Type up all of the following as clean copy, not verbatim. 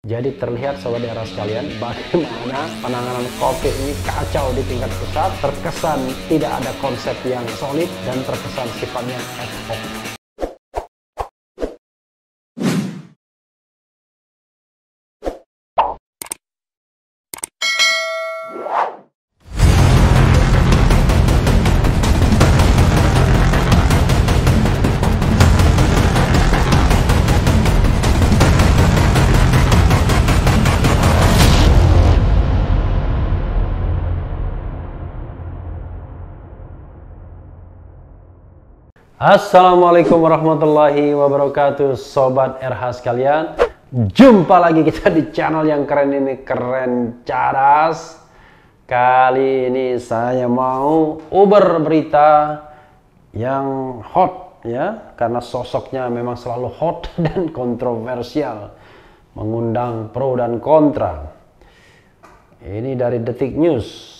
Jadi terlihat sobat era sekalian bagaimana penanganan COVID ini kacau di tingkat pusat, terkesan tidak ada konsep yang solid dan terkesan sifatnya ad hoc. Assalamualaikum warahmatullahi wabarakatuh, sobat RH sekalian. Jumpa lagi kita di channel yang keren ini, Keren Cadas. Kali ini saya mau uber berita yang hot ya, karena sosoknya memang selalu hot dan kontroversial, mengundang pro dan kontra. Ini dari Detik News.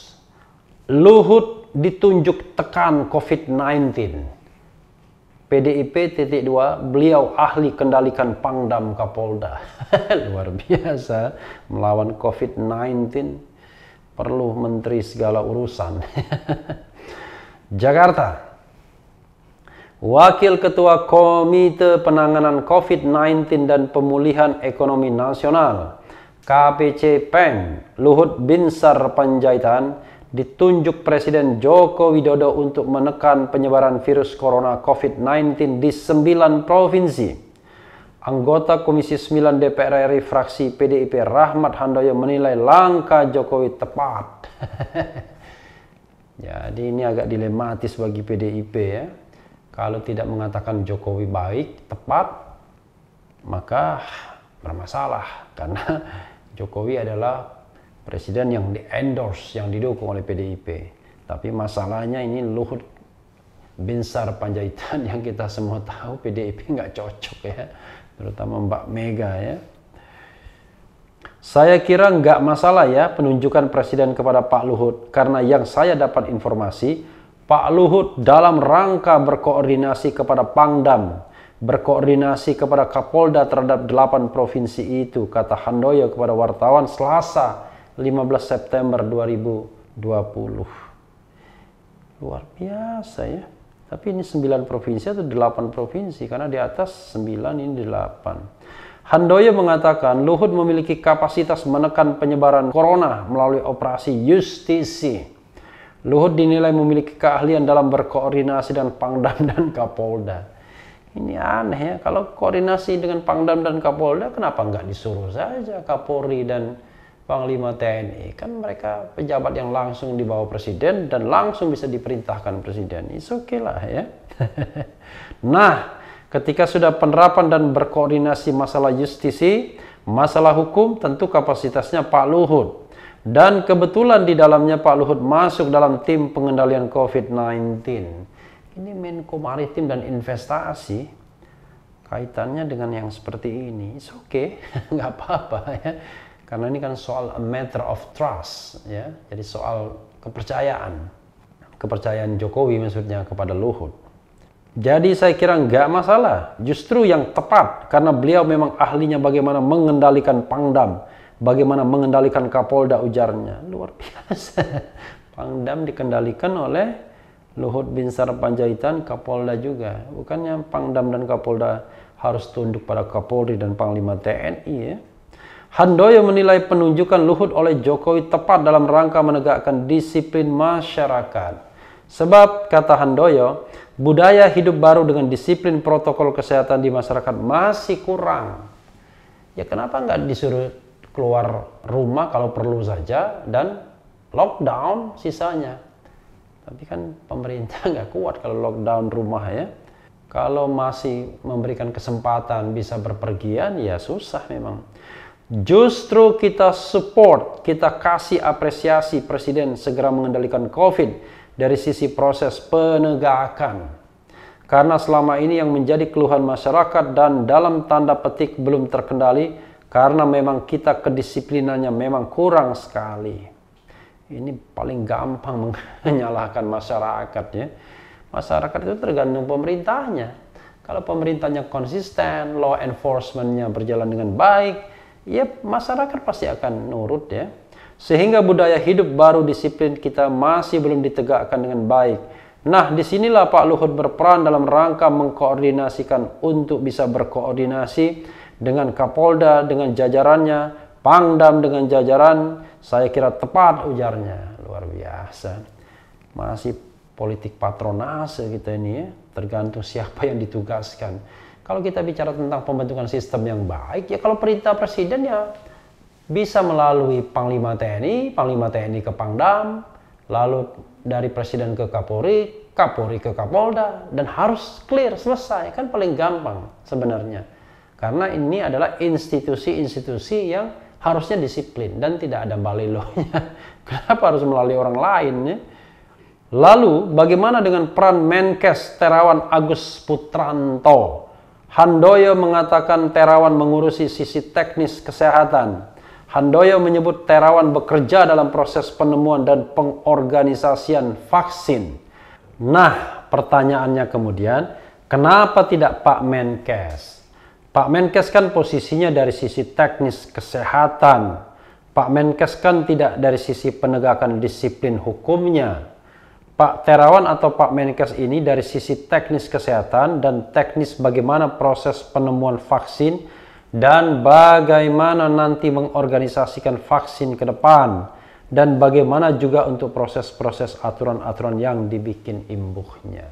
Luhut ditunjuk tekan COVID-19. PDIP .2, beliau ahli kendalikan Pangdam Kapolda. Luar biasa, melawan COVID-19 perlu menteri segala urusan. Jakarta. Wakil Ketua Komite Penanganan COVID-19 dan Pemulihan Ekonomi Nasional KPCPEN Luhut Binsar Panjaitan ditunjuk Presiden Joko Widodo untuk menekan penyebaran virus corona COVID-19 di 9 provinsi. Anggota Komisi 9 DPR RI fraksi PDIP Rahmat Handoyo menilai langkah Jokowi tepat. Jadi ini agak dilematis bagi PDIP ya. Kalau tidak mengatakan Jokowi baik, tepat, maka bermasalah. Karena Jokowi adalah presiden yang di-endorse, yang didukung oleh PDIP. Tapi masalahnya ini Luhut Binsar Panjaitan yang kita semua tahu PDIP nggak cocok ya. Terutama Mbak Mega ya. Saya kira nggak masalah ya penunjukan presiden kepada Pak Luhut. Karena yang saya dapat informasi, Pak Luhut dalam rangka berkoordinasi kepada Pangdam, berkoordinasi kepada Kapolda terhadap 8 provinsi itu, kata Handoyo kepada wartawan Selasa 15 September 2020. Luar biasa ya. Tapi ini 9 provinsi atau 8 provinsi? Karena di atas 9, ini 8. Handoyo mengatakan Luhut memiliki kapasitas menekan penyebaran corona melalui operasi justisi. Luhut dinilai memiliki keahlian dalam berkoordinasi dengan Pangdam dan Kapolda. Ini aneh ya. Kalau koordinasi dengan Pangdam dan Kapolda, kenapa nggak disuruh saja Kapolri dan Panglima TNI, kan mereka pejabat yang langsung di bawah presiden dan langsung bisa diperintahkan presiden. It's okay lah ya. Nah, ketika sudah penerapan dan berkoordinasi masalah justisi, masalah hukum, tentu kapasitasnya Pak Luhut. Dan kebetulan di dalamnya Pak Luhut masuk dalam tim pengendalian COVID-19. Ini Menko Maritim dan Investasi, kaitannya dengan yang seperti ini. It's okay, nggak apa-apa ya. Karena ini kan soal a matter of trust ya. Jadi soal kepercayaan. Kepercayaan Jokowi maksudnya kepada Luhut. Jadi saya kira nggak masalah. Justru yang tepat karena beliau memang ahlinya bagaimana mengendalikan Pangdam, bagaimana mengendalikan Kapolda, ujarnya. Luar biasa. Pangdam dikendalikan oleh Luhut Binsar Panjaitan, Kapolda juga. Bukannya Pangdam dan Kapolda harus tunduk pada Kapolri dan Panglima TNI ya. Handoyo menilai penunjukan Luhut oleh Jokowi tepat dalam rangka menegakkan disiplin masyarakat. Sebab, kata Handoyo, budaya hidup baru dengan disiplin protokol kesehatan di masyarakat masih kurang. Ya kenapa nggak disuruh keluar rumah kalau perlu saja dan lockdown sisanya. Tapi kan pemerintah nggak kuat kalau lockdown rumah ya. Kalau masih memberikan kesempatan bisa berpergian ya susah memang. Justru kita support, kita kasih apresiasi Presiden segera mengendalikan COVID dari sisi proses penegakan. Karena selama ini yang menjadi keluhan masyarakat dan dalam tanda petik belum terkendali karena memang kita kedisiplinannya memang kurang sekali. Ini paling gampang menyalahkan masyarakat ya. Masyarakat itu tergantung pemerintahnya. Kalau pemerintahnya konsisten, law enforcement-nya berjalan dengan baik, ya masyarakat pasti akan nurut ya. Sehingga budaya hidup baru disiplin kita masih belum ditegakkan dengan baik. Nah, disinilah Pak Luhut berperan dalam rangka mengkoordinasikan untuk bisa berkoordinasi dengan Kapolda, dengan jajarannya, Pangdam dengan jajaran. Saya kira tepat ujarnya, luar biasa. Masih politik patronase kita ini ya, tergantung siapa yang ditugaskan. Kalau kita bicara tentang pembentukan sistem yang baik, ya kalau perintah presiden ya bisa melalui Panglima TNI ke Pangdam, lalu dari presiden ke Kapolri, Kapolri ke Kapolda, dan harus clear, selesai. Kan paling gampang sebenarnya. Karena ini adalah institusi-institusi yang harusnya disiplin dan tidak ada balelonya. Kenapa harus melalui orang lain ya? Lalu bagaimana dengan peran Menkes Terawan Agus Putranto? Handoyo mengatakan Terawan mengurusi sisi teknis kesehatan. Handoyo menyebut Terawan bekerja dalam proses penemuan dan pengorganisasian vaksin. Nah, pertanyaannya kemudian, kenapa tidak Pak Menkes? Pak Menkes kan posisinya dari sisi teknis kesehatan. Pak Menkes kan tidak dari sisi penegakan disiplin hukumnya. Pak Terawan atau Pak Menkes ini dari sisi teknis kesehatan dan teknis bagaimana proses penemuan vaksin dan bagaimana nanti mengorganisasikan vaksin ke depan, dan bagaimana juga untuk proses-proses aturan-aturan yang dibikin imbuhnya.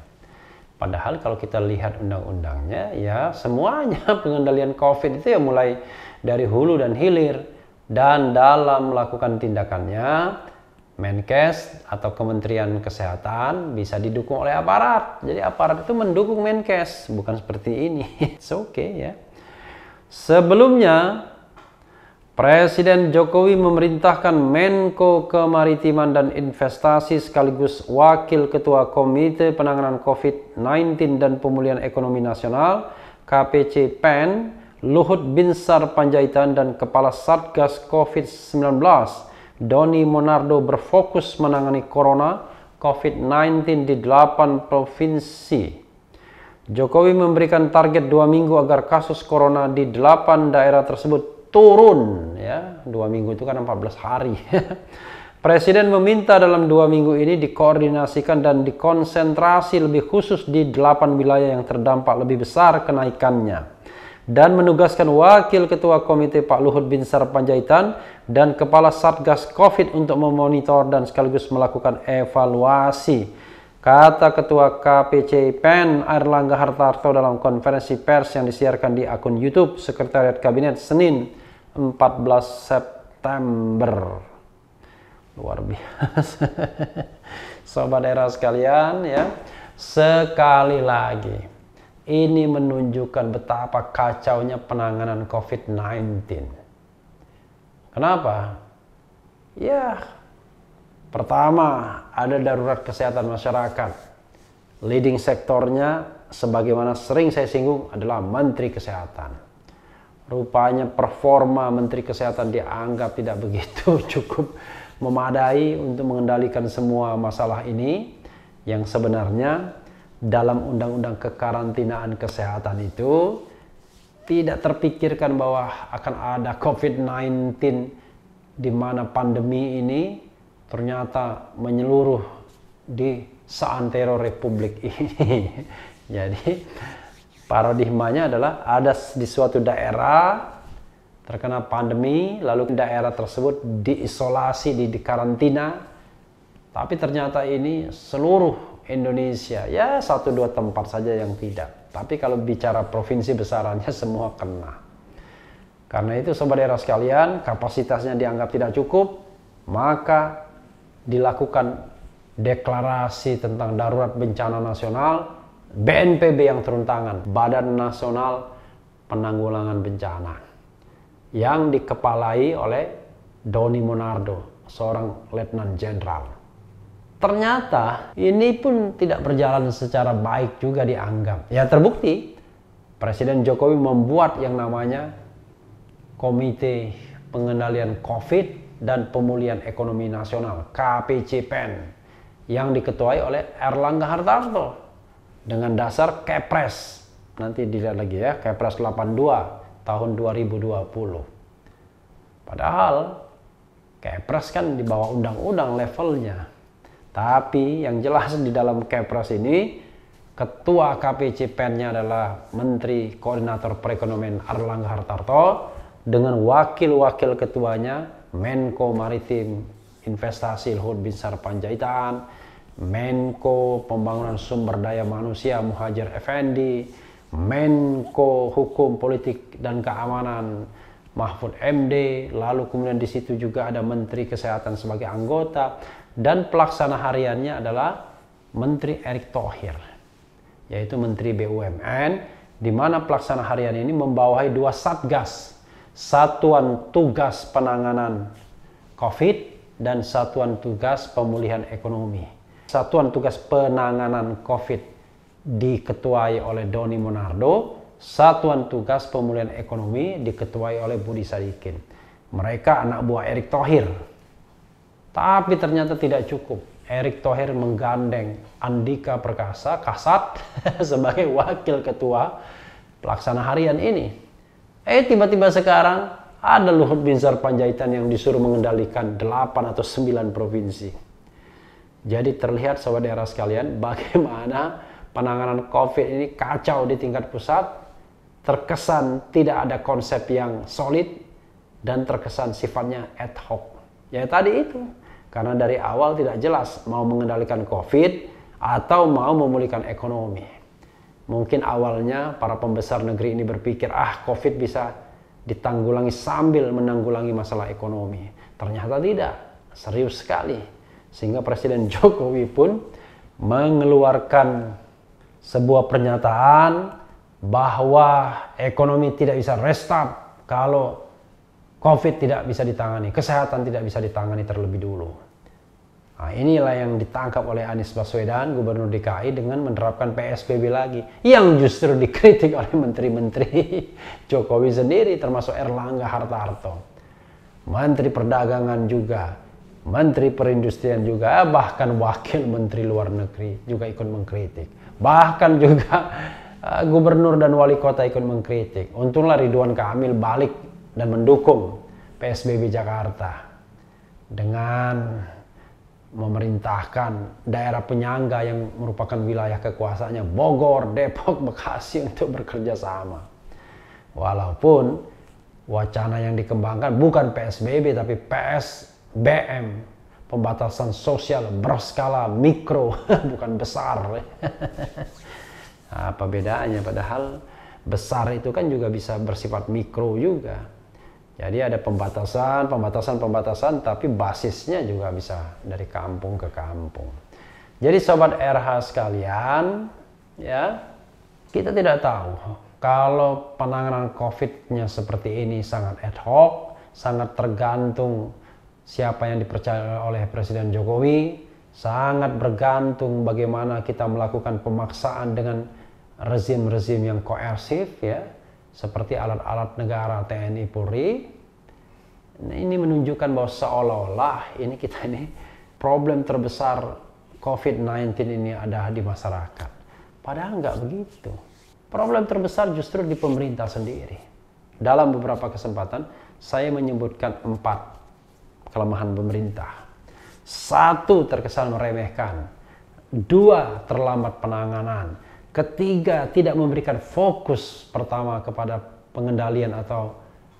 Padahal kalau kita lihat undang-undangnya ya semuanya pengendalian COVID itu ya mulai dari hulu dan hilir, dan dalam melakukan tindakannya Menkes atau Kementerian Kesehatan bisa didukung oleh aparat. Jadi aparat itu mendukung Menkes, bukan seperti ini. It's okay ya. Sebelumnya, Presiden Jokowi memerintahkan Menko Kemaritiman dan Investasi sekaligus Wakil Ketua Komite Penanganan COVID-19 dan Pemulihan Ekonomi Nasional KPC PEN, Luhut Binsar Panjaitan dan Kepala Satgas COVID-19 Doni Monardo berfokus menangani Corona COVID-19 di 8 provinsi. Jokowi memberikan target 2 minggu agar kasus corona di 8 daerah tersebut turun ya. 2 minggu itu kan 14 hari. Presiden meminta dalam 2 minggu ini dikoordinasikan dan dikonsentrasi lebih khusus di 8 wilayah yang terdampak lebih besar kenaikannya, dan menugaskan Wakil Ketua Komite Pak Luhut Binsar Panjaitan dan Kepala Satgas COVID untuk memonitor dan sekaligus melakukan evaluasi. Kata Ketua KPC PEN Airlangga Hartarto dalam konferensi pers yang disiarkan di akun YouTube Sekretariat Kabinet Senin 14 September. Luar biasa. Sobat daerah sekalian ya, sekali lagi ini menunjukkan betapa kacaunya penanganan COVID-19. Kenapa? Ya, pertama, ada darurat kesehatan masyarakat. Leading sektornya, sebagaimana sering saya singgung, adalah Menteri Kesehatan. Rupanya performa Menteri Kesehatan dianggap tidak begitu cukup memadai untuk mengendalikan semua masalah ini, yang sebenarnya dalam Undang-Undang Kekarantinaan Kesehatan itu tidak terpikirkan bahwa akan ada COVID-19 di mana pandemi ini ternyata menyeluruh di seantero republik ini. Jadi paradigmanya adalah ada di suatu daerah terkena pandemi, lalu daerah tersebut diisolasi, dikarantina, tapi ternyata ini seluruh Indonesia, ya 1-2 tempat saja yang tidak. Tapi kalau bicara provinsi besarannya semua kena. Karena itu sobat daerah sekalian, kapasitasnya dianggap tidak cukup, maka dilakukan deklarasi tentang darurat bencana nasional, BNPB yang turun tangan, Badan Nasional Penanggulangan Bencana, yang dikepalai oleh Doni Monardo, seorang letnan jenderal. Ternyata ini pun tidak berjalan secara baik juga dianggap. Ya terbukti, Presiden Jokowi membuat yang namanya Komite Pengendalian COVID dan Pemulihan Ekonomi Nasional KPC PEN yang diketuai oleh Airlangga Hartarto dengan dasar Kepres. Nanti dilihat lagi ya, Kepres 82 tahun 2020. Padahal Kepres kan di bawah undang-undang levelnya. Tapi yang jelas di dalam Kepres ini, Ketua KPCPEN-nya adalah Menteri Koordinator Perekonomian Airlangga Hartarto dengan wakil-wakil ketuanya Menko Maritim Investasi Luhut Binsar Panjaitan, Menko Pembangunan Sumber Daya Manusia Muhadjir Effendi, Menko Hukum Politik dan Keamanan Mahfud MD, lalu kemudian di situ juga ada Menteri Kesehatan sebagai anggota, dan pelaksana hariannya adalah Menteri Erick Thohir, yaitu Menteri BUMN, di mana pelaksana harian ini membawahi 2 satgas, Satuan Tugas Penanganan COVID dan Satuan Tugas Pemulihan Ekonomi. Satuan Tugas Penanganan COVID diketuai oleh Doni Monardo, Satuan Tugas Pemulihan Ekonomi diketuai oleh Budi Sadikin. Mereka anak buah Erick Thohir. Tapi ternyata tidak cukup. Erick Thohir menggandeng Andika Perkasa, Kasat, sebagai wakil ketua pelaksana harian ini. Tiba-tiba sekarang ada Luhut Binsar Panjaitan yang disuruh mengendalikan 8 atau 9 provinsi. Jadi terlihat sobat daerah sekalian bagaimana penanganan COVID ini kacau di tingkat pusat, terkesan tidak ada konsep yang solid, dan terkesan sifatnya ad hoc. Ya tadi itu, karena dari awal tidak jelas mau mengendalikan COVID atau mau memulihkan ekonomi. Mungkin awalnya para pembesar negeri ini berpikir, COVID bisa ditanggulangi sambil menanggulangi masalah ekonomi. Ternyata tidak, serius sekali. Sehingga Presiden Jokowi pun mengeluarkan sebuah pernyataan bahwa ekonomi tidak bisa restart kalau COVID tidak bisa ditangani, kesehatan tidak bisa ditangani terlebih dulu. Nah, inilah yang ditangkap oleh Anies Baswedan, Gubernur DKI, dengan menerapkan PSBB lagi, yang justru dikritik oleh menteri-menteri Jokowi sendiri, termasuk Airlangga Hartarto. Menteri Perdagangan juga, Menteri Perindustrian juga, bahkan Wakil Menteri Luar Negeri juga ikut mengkritik. Bahkan juga Gubernur dan Wali Kota ikut mengkritik. Untunglah Ridwan Kamil balik dan mendukung PSBB Jakarta dengan memerintahkan daerah penyangga yang merupakan wilayah kekuasaannya, Bogor, Depok, Bekasi, untuk bekerja sama. Walaupun wacana yang dikembangkan bukan PSBB tapi PSBM, pembatasan sosial berskala mikro, bukan besar. Apa bedanya? Padahal besar itu kan juga bisa bersifat mikro juga. Jadi ada pembatasan, tapi basisnya juga bisa dari kampung ke kampung. Jadi sobat RH sekalian, ya, kita tidak tahu kalau penanganan COVID-nya seperti ini sangat ad hoc, sangat tergantung siapa yang dipercaya oleh Presiden Jokowi, sangat bergantung bagaimana kita melakukan pemaksaan dengan rezim-rezim yang koersif, ya, seperti alat-alat negara TNI Polri. Ini menunjukkan bahwa seolah-olah kita ini problem terbesar COVID-19 ini ada di masyarakat. Padahal nggak begitu. Problem terbesar justru di pemerintah sendiri. Dalam beberapa kesempatan saya menyebutkan 4 kelemahan pemerintah. 1, terkesan meremehkan. 2, terlambat penanganan. 3, tidak memberikan fokus pertama kepada pengendalian atau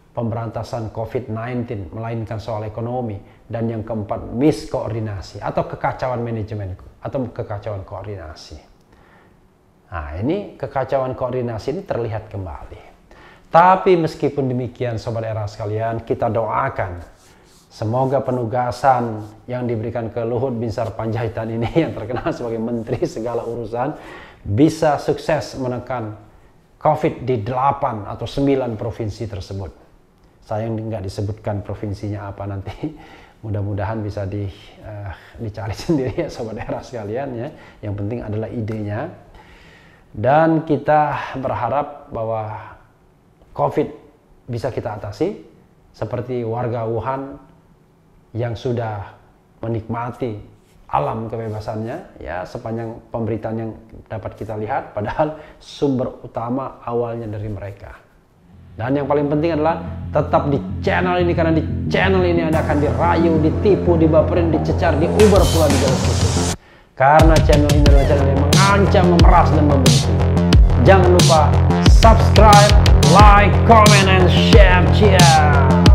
pemberantasan COVID-19, melainkan soal ekonomi. Dan yang 4, miskoordinasi atau kekacauan manajemen atau kekacauan koordinasi. Nah, ini kekacauan koordinasi ini terlihat kembali. Tapi meskipun demikian sobat era sekalian, kita doakan semoga penugasan yang diberikan ke Luhut Binsar Panjaitan ini, yang terkenal sebagai menteri segala urusan, bisa sukses menekan COVID di 8 atau 9 provinsi tersebut. Sayang nggak disebutkan provinsinya apa nanti. Mudah-mudahan bisa dicari sendiri ya sobat daerah sekalian ya. Yang penting adalah idenya. Dan kita berharap bahwa COVID bisa kita atasi seperti warga Wuhan yang sudah menikmati alam kebebasannya ya sepanjang pemberitaan yang dapat kita lihat, padahal sumber utama awalnya dari mereka. Dan yang paling penting adalah tetap di channel ini, karena di channel ini Anda akan dirayu, ditipu, dibaperin, dicecar, diuber pula di jalan khusus. Karena channel ini adalah channel yang mengancam, memeras, dan membenci. Jangan lupa subscribe, like, comment, and share. Cheers!